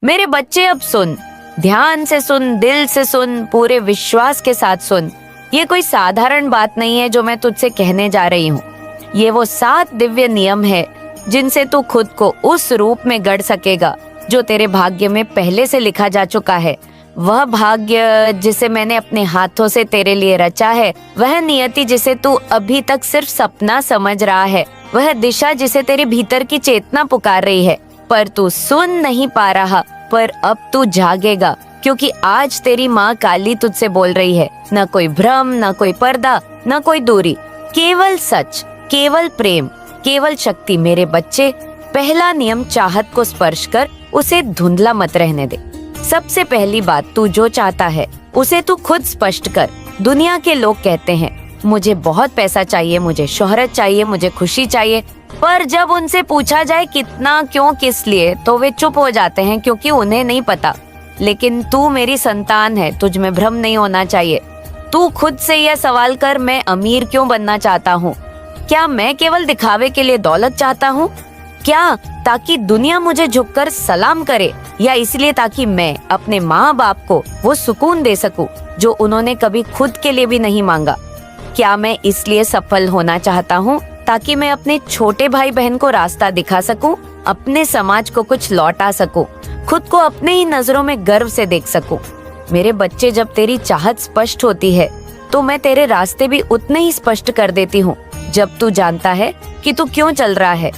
मेरे बच्चे अब सुन, ध्यान से सुन, दिल से सुन, पूरे विश्वास के साथ सुन। ये कोई साधारण बात नहीं है जो मैं तुझसे कहने जा रही हूँ। ये वो 7 दिव्य नियम है जिनसे तू खुद को उस रूप में गढ़ सकेगा जो तेरे भाग्य में पहले से लिखा जा चुका है। वह भाग्य जिसे मैंने अपने हाथों से तेरे लिए रचा है, वह नियति जिसे तू अभी तक सिर्फ सपना समझ रहा है, वह दिशा जिसे तेरे भीतर की चेतना पुकार रही है पर तू सुन नहीं पा रहा। पर अब तू जागेगा, क्योंकि आज तेरी माँ काली तुझसे बोल रही है। न कोई भ्रम, न कोई पर्दा, न कोई दूरी, केवल सच, केवल प्रेम, केवल शक्ति। मेरे बच्चे, पहला नियम चाहत को स्पर्श कर उसे धुंधला मत रहने दे। सबसे पहली बात, तू जो चाहता है उसे तू खुद स्पष्ट कर। दुनिया के लोग कहते हैं मुझे बहुत पैसा चाहिए, मुझे शोहरत चाहिए, मुझे खुशी चाहिए, पर जब उनसे पूछा जाए कितना, क्यों, किस लिए, तो वे चुप हो जाते हैं क्योंकि उन्हें नहीं पता। लेकिन तू मेरी संतान है, तुझ में भ्रम नहीं होना चाहिए। तू खुद से यह सवाल कर, मैं अमीर क्यों बनना चाहता हूँ? क्या मैं केवल दिखावे के लिए दौलत चाहता हूँ? क्या ताकि दुनिया मुझे झुककर सलाम करे, या इसलिए ताकि मैं अपने माँ बाप को वो सुकून दे सकूं जो उन्होंने कभी खुद के लिए भी नहीं मांगा? क्या मैं इसलिए सफल होना चाहता हूँ ताकि मैं अपने छोटे भाई बहन को रास्ता दिखा सकूं, अपने समाज को कुछ लौटा सकूं, खुद को अपने ही नजरों में गर्व से देख सकूं? मेरे बच्चे, जब तेरी चाहत स्पष्ट होती है तो मैं तेरे रास्ते भी उतने ही स्पष्ट कर देती हूँ। जब तू जानता है कि तू क्यों चल रहा है,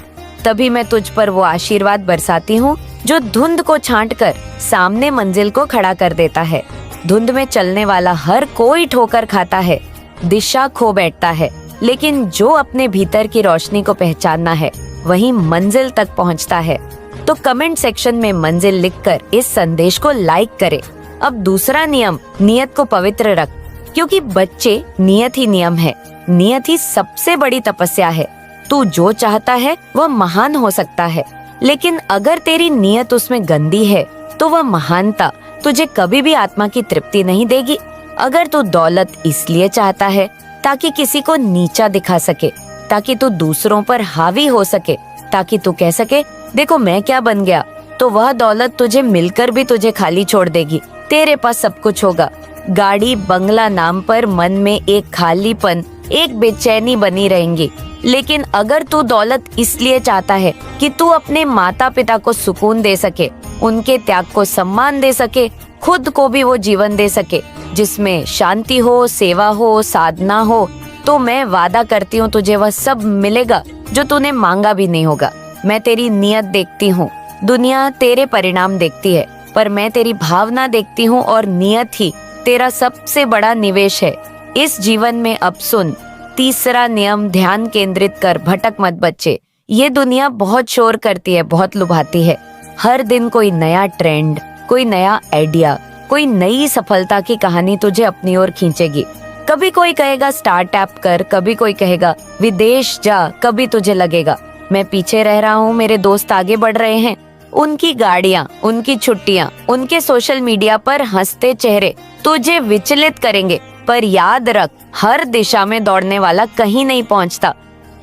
तभी मैं तुझ पर वो आशीर्वाद बरसाती हूँ जो धुंध को छांटकर सामने मंजिल को खड़ा कर देता है। धुंध में चलने वाला हर कोई ठोकर खाता है, दिशा खो बैठता है, लेकिन जो अपने भीतर की रोशनी को पहचानना है वही मंजिल तक पहुंचता है। तो कमेंट सेक्शन में मंजिल लिखकर इस संदेश को लाइक करे। अब दूसरा नियम, नियत को पवित्र रख, क्योंकि बच्चे, नियत ही नियम है, नियत ही सबसे बड़ी तपस्या है। तू जो चाहता है वह महान हो सकता है, लेकिन अगर तेरी नियत उसमें गंदी है तो वह महानता तुझे कभी भी आत्मा की तृप्ति नहीं देगी। अगर तू दौलत इसलिए चाहता है ताकि किसी को नीचा दिखा सके, ताकि तू दूसरों पर हावी हो सके, ताकि तू कह सके देखो मैं क्या बन गया, तो वह दौलत तुझे मिलकर भी तुझे खाली छोड़ देगी। तेरे पास सब कुछ होगा, गाड़ी, बंगला नाम पर मन में एक खालीपन, एक बेचैनी बनी रहेंगी। लेकिन अगर तू दौलत इसलिए चाहता है कि तू अपने माता पिता को सुकून दे सके, उनके त्याग को सम्मान दे सके, खुद को भी वो जीवन दे सके जिसमें शांति हो, सेवा हो, साधना हो, तो मैं वादा करती हूँ तुझे वह सब मिलेगा जो तूने मांगा भी नहीं होगा। मैं तेरी नियत देखती हूँ, दुनिया तेरे परिणाम देखती है, पर मैं तेरी भावना देखती हूँ और नियत ही तेरा सबसे बड़ा निवेश है इस जीवन में। अब सुन, तीसरा नियम, ध्यान केंद्रित कर, भटक मत बच्चे। ये दुनिया बहुत शोर करती है, बहुत लुभाती है। हर दिन कोई नया ट्रेंड, कोई नया आइडिया, कोई नई सफलता की कहानी तुझे अपनी ओर खींचेगी। कभी कोई कहेगा स्टार्टअप कर, कभी कोई कहेगा विदेश जा, कभी तुझे लगेगा मैं पीछे रह रहा हूँ, मेरे दोस्त आगे बढ़ रहे हैं। उनकी गाड़ियाँ, उनकी छुट्टियाँ, उनके सोशल मीडिया पर हंसते चेहरे तुझे विचलित करेंगे, पर याद रख, हर दिशा में दौड़ने वाला कहीं नहीं पहुंचता।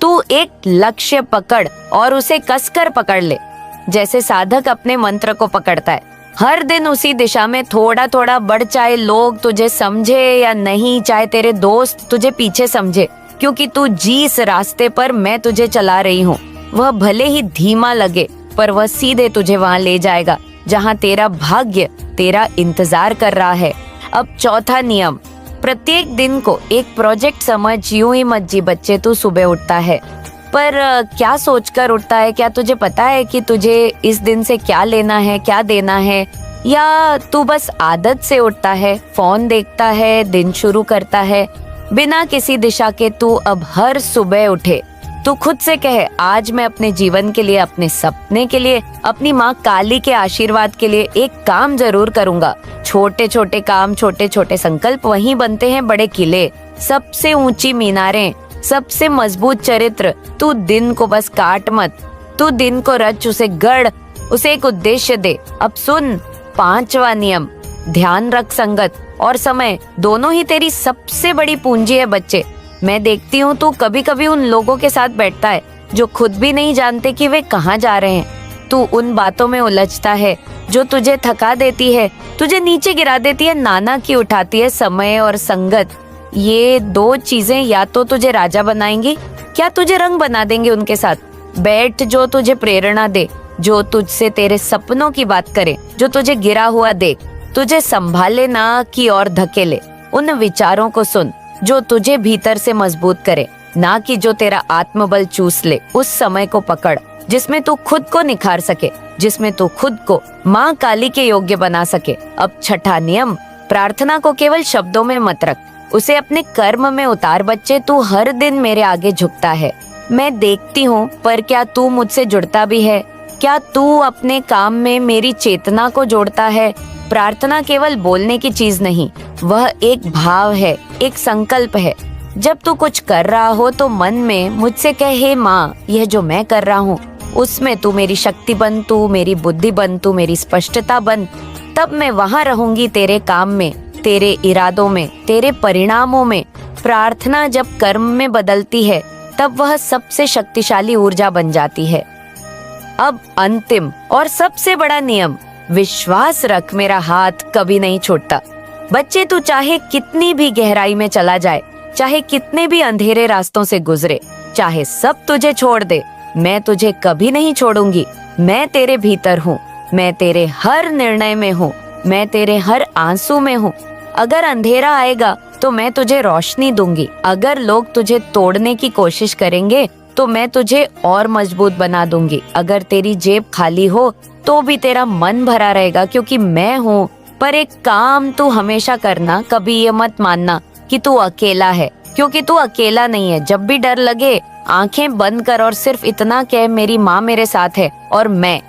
तू एक लक्ष्य पकड़ और उसे कसकर पकड़ ले, जैसे साधक अपने मंत्र को पकड़ता है। हर दिन उसी दिशा में थोड़ा थोड़ा बढ़, चाहे लोग तुझे समझे या नहीं, चाहे तेरे दोस्त तुझे पीछे समझे, क्योंकि तू जिस रास्ते पर मैं तुझे चला रही हूँ वह भले ही धीमा लगे, पर वह सीधे तुझे वहाँ ले जाएगा जहाँ तेरा भाग्य तेरा इंतजार कर रहा है। अब चौथा नियम, प्रत्येक दिन को एक प्रोजेक्ट समझ। यूं ही मत जी बच्चे, तू सुबह उठता है पर क्या सोचकर उठता है? क्या तुझे पता है कि तुझे इस दिन से क्या लेना है, क्या देना है? या तू बस आदत से उठता है, फोन देखता है, दिन शुरू करता है बिना किसी दिशा के? तू अब हर सुबह उठे, तू खुद से कहे आज मैं अपने जीवन के लिए, अपने सपने के लिए, अपनी माँ काली के आशीर्वाद के लिए एक काम जरूर करूंगा। छोटे छोटे काम, छोटे छोटे संकल्प वहीं बनते हैं बड़े किले, सबसे ऊंची मीनारें, सबसे मजबूत चरित्र। तू दिन को बस काट मत, तू दिन को रच, उसे गढ़, उसे एक उद्देश्य दे। अब सुन, पांचवा नियम, ध्यान रख, संगत और समय दोनों ही तेरी सबसे बड़ी पूंजी है बच्चे। मैं देखती हूँ तू कभी कभी उन लोगों के साथ बैठता है जो खुद भी नहीं जानते कि वे कहाँ जा रहे हैं। तू उन बातों में उलझता है जो तुझे थका देती है, तुझे नीचे गिरा देती है, नाना की उठाती है समय और संगत। ये दो चीजें या तो तुझे राजा बनाएंगी, क्या तुझे रंग बना देंगे उनके साथ। बैठ जो तुझे प्रेरणा दे, जो तुझसे तेरे सपनों की बात करे, जो तुझे गिरा हुआ देख, तुझे संभाले ना कि और धकेले। उन विचारों को सुन जो तुझे भीतर से मजबूत करे, ना कि जो तेरा आत्मबल चूस ले। उस समय को पकड़ जिसमें तू खुद को निखार सके, जिसमें तू खुद को माँ काली के योग्य बना सके। अब छठा नियम, प्रार्थना को केवल शब्दों में मत रख, उसे अपने कर्म में उतार। बच्चे, तू हर दिन मेरे आगे झुकता है, मैं देखती हूँ, पर क्या तू मुझसे जुड़ता भी है? क्या तू अपने काम में मेरी चेतना को जोड़ता है? प्रार्थना केवल बोलने की चीज नहीं, वह एक भाव है, एक संकल्प है। जब तू कुछ कर रहा हो तो मन में मुझसे कहे, हे माँ, यह जो मैं कर रहा हूँ उसमें तू मेरी शक्ति बन, तू मेरी बुद्धि बन, तू मेरी स्पष्टता बन। तब मैं वहाँ रहूंगी तेरे काम में, तेरे इरादों में, तेरे परिणामों में। प्रार्थना जब कर्म में बदलती है तब वह सबसे शक्तिशाली ऊर्जा बन जाती है। अब अंतिम और सबसे बड़ा नियम, विश्वास रख, मेरा हाथ कभी नहीं छोड़ता। बच्चे, तू चाहे कितनी भी गहराई में चला जाए, चाहे कितने भी अंधेरे रास्तों से गुजरे, चाहे सब तुझे छोड़ दे, मैं तुझे कभी नहीं छोड़ूंगी। मैं तेरे भीतर हूँ, मैं तेरे हर निर्णय में हूँ, मैं तेरे हर आंसू में हूँ। अगर अंधेरा आएगा तो मैं तुझे रोशनी दूंगी। अगर लोग तुझे तोड़ने की कोशिश करेंगे तो मैं तुझे और मजबूत बना दूंगी। अगर तेरी जेब खाली हो तो भी तेरा मन भरा रहेगा, क्योंकि मैं हूँ। पर एक काम तू हमेशा करना, कभी ये मत मानना कि तू अकेला है, क्योंकि तू अकेला नहीं है। जब भी डर लगे आंखें बंद कर और सिर्फ इतना कह, मेरी माँ मेरे साथ है और मैं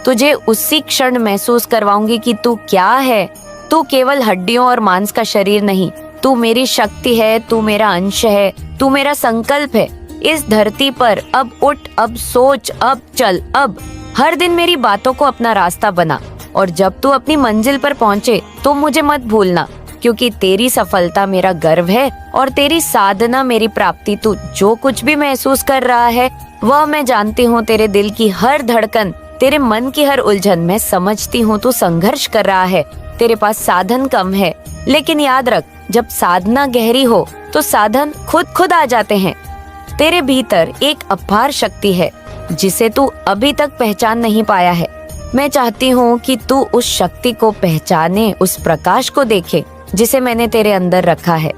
तुझे उसी क्षण महसूस करवाऊंगी कि तू क्या है। तू केवल हड्डियों और मांस का शरीर नहीं, तू मेरी शक्ति है, तू मेरा अंश है, तू मेरा संकल्प है इस धरती पर। अब उठ, अब सोच, अब चल, अब हर दिन मेरी बातों को अपना रास्ता बना। और जब तू अपनी मंजिल पर पहुंचे तो मुझे मत भूलना, क्योंकि तेरी सफलता मेरा गर्व है और तेरी साधना मेरी प्राप्ति। तू जो कुछ भी महसूस कर रहा है वह मैं जानती हूँ। तेरे दिल की हर धड़कन, तेरे मन की हर उलझन मैं समझती हूँ। तू संघर्ष कर रहा है, तेरे पास साधन कम है, लेकिन याद रख, जब साधना गहरी हो तो साधन खुद आ जाते हैं। तेरे भीतर एक अपार शक्ति है जिसे तू अभी तक पहचान नहीं पाया है। मैं चाहती हूँ कि तू उस शक्ति को पहचाने, उस प्रकाश को देखे जिसे मैंने तेरे अंदर रखा है।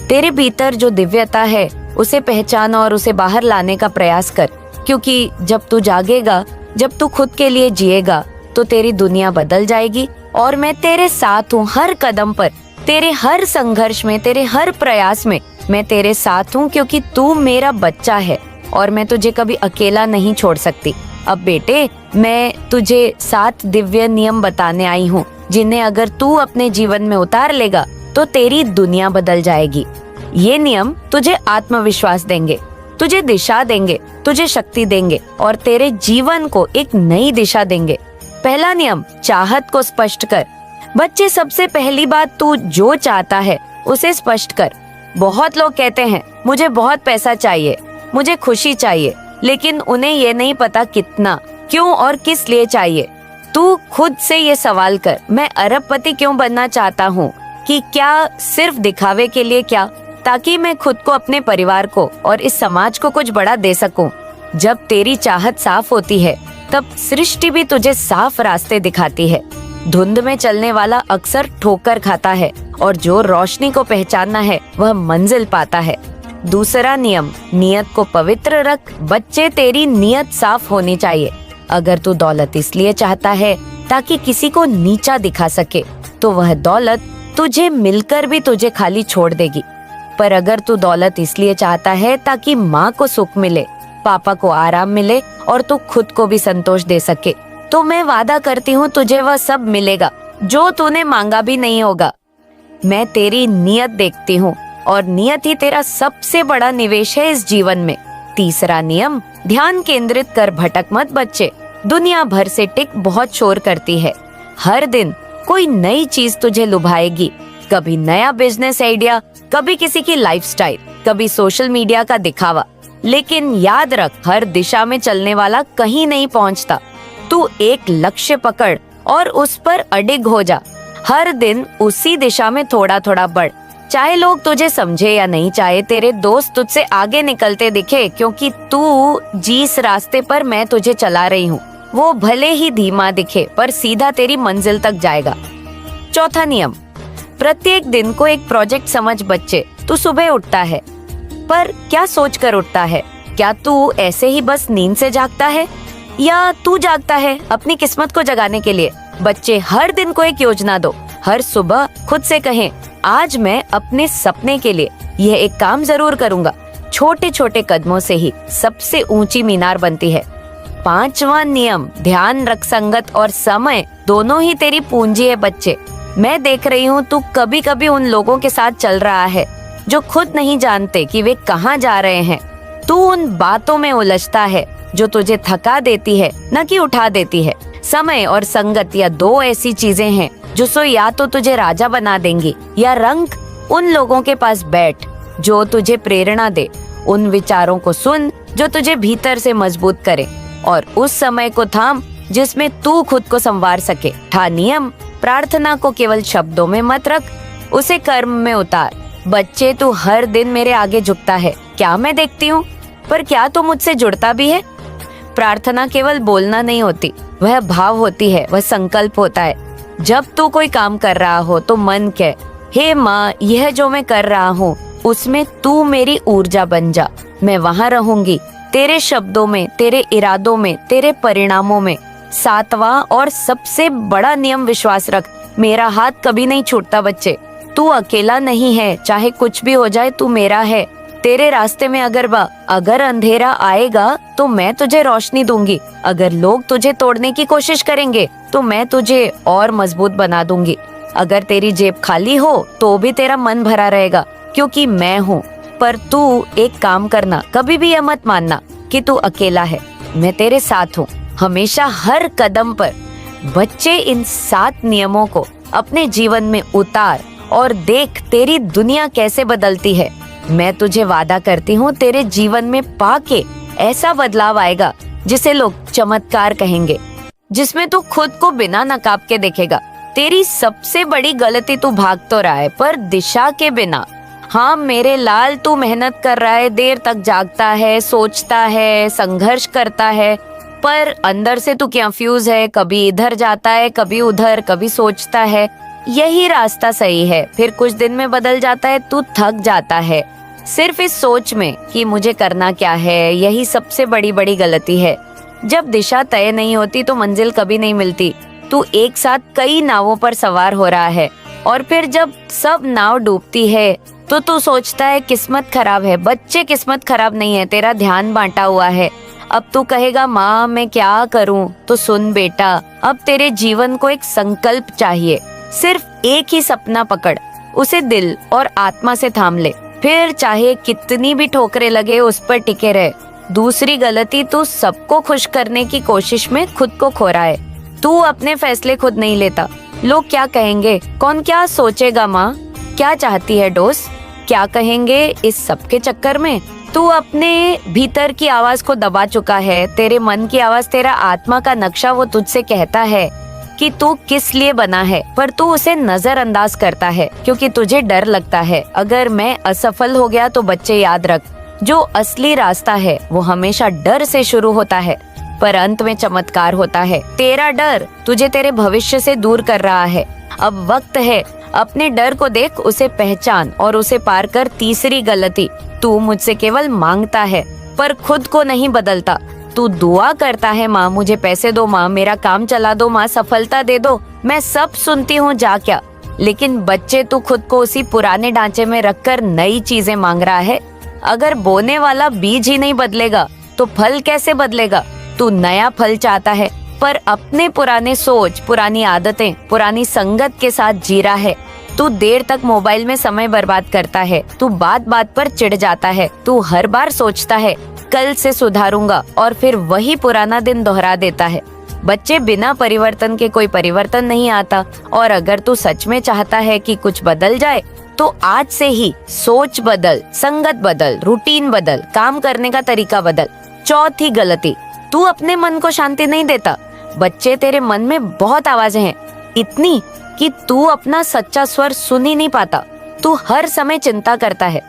तेरे भीतर जो दिव्यता है उसे पहचान और उसे बाहर लाने का प्रयास कर, क्योंकि जब तू जागेगा, जब तू खुद के लिए जिएगा तो तेरी दुनिया बदल जाएगी। और मैं तेरे साथ हूँ हर कदम पर, तेरे हर संघर्ष में, तेरे हर प्रयास में मैं तेरे साथ हूँ, क्योंकि तू मेरा बच्चा है और मैं तुझे कभी अकेला नहीं छोड़ सकती। अब बेटे, मैं तुझे 7 दिव्य नियम बताने आई हूँ, जिन्हें अगर तू अपने जीवन में उतार लेगा तो तेरी दुनिया बदल जाएगी। ये नियम तुझे आत्मविश्वास देंगे, तुझे दिशा देंगे, तुझे शक्ति देंगे और तेरे जीवन को एक नई दिशा देंगे। पहला नियम, चाहत को स्पष्ट कर। बच्चे, सबसे पहली बात, तू जो चाहता है उसे स्पष्ट कर। बहुत लोग कहते हैं मुझे बहुत पैसा चाहिए, मुझे खुशी चाहिए, लेकिन उन्हें ये नहीं पता कितना, क्यों और किस लिए चाहिए। तू खुद से ये सवाल कर, मैं अरबपति क्यों बनना चाहता हूँ? कि क्या सिर्फ दिखावे के लिए? क्या ताकि मैं खुद को, अपने परिवार को और इस समाज को कुछ बड़ा दे सकूं। जब तेरी चाहत साफ होती है तब सृष्टि भी तुझे साफ रास्ते दिखाती है। धुंध में चलने वाला अक्सर ठोकर खाता है और जो रोशनी को पहचानना है वह मंजिल पाता है। दूसरा नियम, नियत को पवित्र रख। बच्चे, तेरी नियत साफ होनी चाहिए। अगर तू दौलत इसलिए चाहता है ताकि किसी को नीचा दिखा सके तो वह दौलत तुझे मिलकर भी तुझे खाली छोड़ देगी। पर अगर तू दौलत इसलिए चाहता है ताकि माँ को सुख मिले, पापा को आराम मिले और तू खुद को भी संतोष दे सके, तो मैं वादा करती हूँ तुझे वह सब मिलेगा जो तूने मांगा भी नहीं होगा। मैं तेरी नियत देखती हूँ और नियत ही तेरा सबसे बड़ा निवेश है इस जीवन में। तीसरा नियम, ध्यान केंद्रित कर, भटक मत। बच्चे, दुनिया भर से टिक बहुत शोर करती है। हर दिन कोई नई चीज तुझे लुभाएगी, कभी नया बिजनेस आइडिया, कभी किसी की लाइफस्टाइल, कभी सोशल मीडिया का दिखावा। लेकिन याद रख, हर दिशा में चलने वाला कहीं नहीं पहुंचता। तू एक लक्ष्य पकड़ और उस पर अडिग हो जा। हर दिन उसी दिशा में थोड़ा थोड़ा बढ़। चाहे लोग तुझे समझे या नहीं, चाहे तेरे दोस्त तुझसे आगे निकलते दिखे, क्योंकि तू जिस रास्ते पर मैं तुझे चला रही हूँ वो भले ही धीमा दिखे पर सीधा तेरी मंजिल तक जाएगा। चौथा नियम, प्रत्येक दिन को एक प्रोजेक्ट समझ बच्चे। तू सुबह उठता है पर क्या सोच कर उठता है? क्या तू ऐसे ही बस नींद से जागता है या तू जागता है अपनी किस्मत को जगाने के लिए? बच्चे, हर दिन को एक योजना दो। हर सुबह खुद से कहें, आज मैं अपने सपने के लिए यह एक काम जरूर करूंगा। छोटे छोटे कदमों से ही सबसे ऊंची मीनार बनती है। पांचवा नियम, ध्यान रख, संगत और समय दोनों ही तेरी पूंजी है। बच्चे, मैं देख रही हूँ तू कभी कभी उन लोगों के साथ चल रहा है जो खुद नहीं जानते कि वे कहाँ जा रहे हैं। तू उन बातों में उलझता है जो तुझे थका देती है, न कि उठा देती है। समय और संगत या दो ऐसी चीजें हैं जो या तो तुझे राजा बना देंगी या रंग। उन लोगों के पास बैठ जो तुझे प्रेरणा दे। उन विचारों को सुन जो तुझे भीतर से मजबूत करे और उस समय को थाम जिसमें तू खुद को संवार सके। ठा नियम, प्रार्थना को केवल शब्दों में मत रख, उसे कर्म में उतार। बच्चे, तू हर दिन मेरे आगे झुकता है, क्या मैं देखती हूँ, पर क्या तू मुझसे जुड़ता भी है? प्रार्थना केवल बोलना नहीं होती, वह भाव होती है, वह संकल्प होता है। जब तू कोई काम कर रहा हो तो मन कह, हे माँ, यह जो मैं कर रहा हूँ उसमें तू मेरी ऊर्जा बन जा। मैं वहाँ रहूंगी, तेरे शब्दों में, तेरे इरादों में, तेरे परिणामों में। सातवां और सबसे बड़ा नियम, विश्वास रख, मेरा हाथ कभी नहीं छूटता। बच्चे, तू अकेला नहीं है, चाहे कुछ भी हो जाए तू मेरा है। तेरे रास्ते में अगर अंधेरा आएगा तो मैं तुझे रोशनी दूंगी। अगर लोग तुझे तोड़ने की कोशिश करेंगे तो मैं तुझे और मजबूत बना दूंगी। अगर तेरी जेब खाली हो तो भी तेरा मन भरा रहेगा, क्योंकि मैं हूँ। पर तू एक काम करना, कभी भी यह मत मानना कि तू अकेला है। मैं तेरे साथ हूँ, हमेशा, हर कदम पर। बच्चे, इन 7 नियमों को अपने जीवन में उतार और देख तेरी दुनिया कैसे बदलती है। मैं तुझे वादा करती हूँ, तेरे जीवन में पाके ऐसा बदलाव आएगा जिसे लोग चमत्कार कहेंगे, जिसमें तू खुद को बिना नकाब के देखेगा। तेरी सबसे बड़ी गलती, तू भाग तो रहा है पर दिशा के बिना। हाँ मेरे लाल, तू मेहनत कर रहा है, देर तक जागता है, सोचता है, संघर्ष करता है, पर अंदर से तू कंफ्यूज है। कभी इधर जाता है, कभी उधर, कभी सोचता है यही रास्ता सही है, फिर कुछ दिन में बदल जाता है। तू थक जाता है सिर्फ इस सोच में कि मुझे करना क्या है। यही सबसे बड़ी गलती है। जब दिशा तय नहीं होती तो मंजिल कभी नहीं मिलती। तू एक साथ कई नावों पर सवार हो रहा है और फिर जब सब नाव डूबती है तो तू सोचता है किस्मत खराब है। बच्चे, किस्मत खराब नहीं है, तेरा ध्यान बांटा हुआ है। अब तू कहेगा, माँ मैं क्या करूँ? तो सुन बेटा, अब तेरे जीवन को एक संकल्प चाहिए। सिर्फ एक ही सपना पकड़, उसे दिल और आत्मा से थाम ले, फिर चाहे कितनी भी ठोकरें लगे उस पर टिके रहे। दूसरी गलती, तू सबको खुश करने की कोशिश में खुद को खो रहा है। तू अपने फैसले खुद नहीं लेता। लोग क्या कहेंगे, कौन क्या सोचेगा, माँ क्या चाहती है दोस्त, क्या कहेंगे, इस सब के चक्कर में तू अपने भीतर की आवाज को दबा चुका है। तेरे मन की आवाज, तेरा आत्मा का नक्शा, वो तुझसे कहता है कि तू किस लिए बना है, पर तू उसे नजरअंदाज करता है क्योंकि तुझे डर लगता है अगर मैं असफल हो गया तो। बच्चे याद रख, जो असली रास्ता है वो हमेशा डर से शुरू होता है पर अंत में चमत्कार होता है। तेरा डर तुझे तेरे भविष्य से दूर कर रहा है। अब वक्त है, अपने डर को देख, उसे पहचान और उसे पार कर। तीसरी गलती, तू मुझसे केवल मांगता है पर खुद को नहीं बदलता। तू दुआ करता है, माँ मुझे पैसे दो, माँ मेरा काम चला दो, माँ सफलता दे दो, मैं सब सुनती हूँ, जा क्या। लेकिन बच्चे, तू खुद को उसी पुराने ढांचे में रखकर नई चीजें मांग रहा है। अगर बोने वाला बीज ही नहीं बदलेगा तो फल कैसे बदलेगा? तू नया फल चाहता है पर अपने पुराने सोच, पुरानी आदतें, पुरानी संगत के साथ जी रहा है। तू देर तक मोबाइल में समय बर्बाद करता है। तू बात बात पर चिढ़ जाता है। तू हर बार सोचता है कल से सुधारूंगा और फिर वही पुराना दिन दोहरा देता है। बच्चे, बिना परिवर्तन के कोई परिवर्तन नहीं आता और अगर तू सच में चाहता है कि कुछ बदल जाए तो आज से ही सोच बदल, संगत बदल, रूटीन बदल, काम करने का तरीका बदल। चौथी गलती, तू अपने मन को शांति नहीं देता। बच्चे, तेरे मन में बहुत आवाजें हैं, इतनी कि तू अपना सच्चा स्वर सुन ही नहीं पाता। तू हर समय चिंता करता है,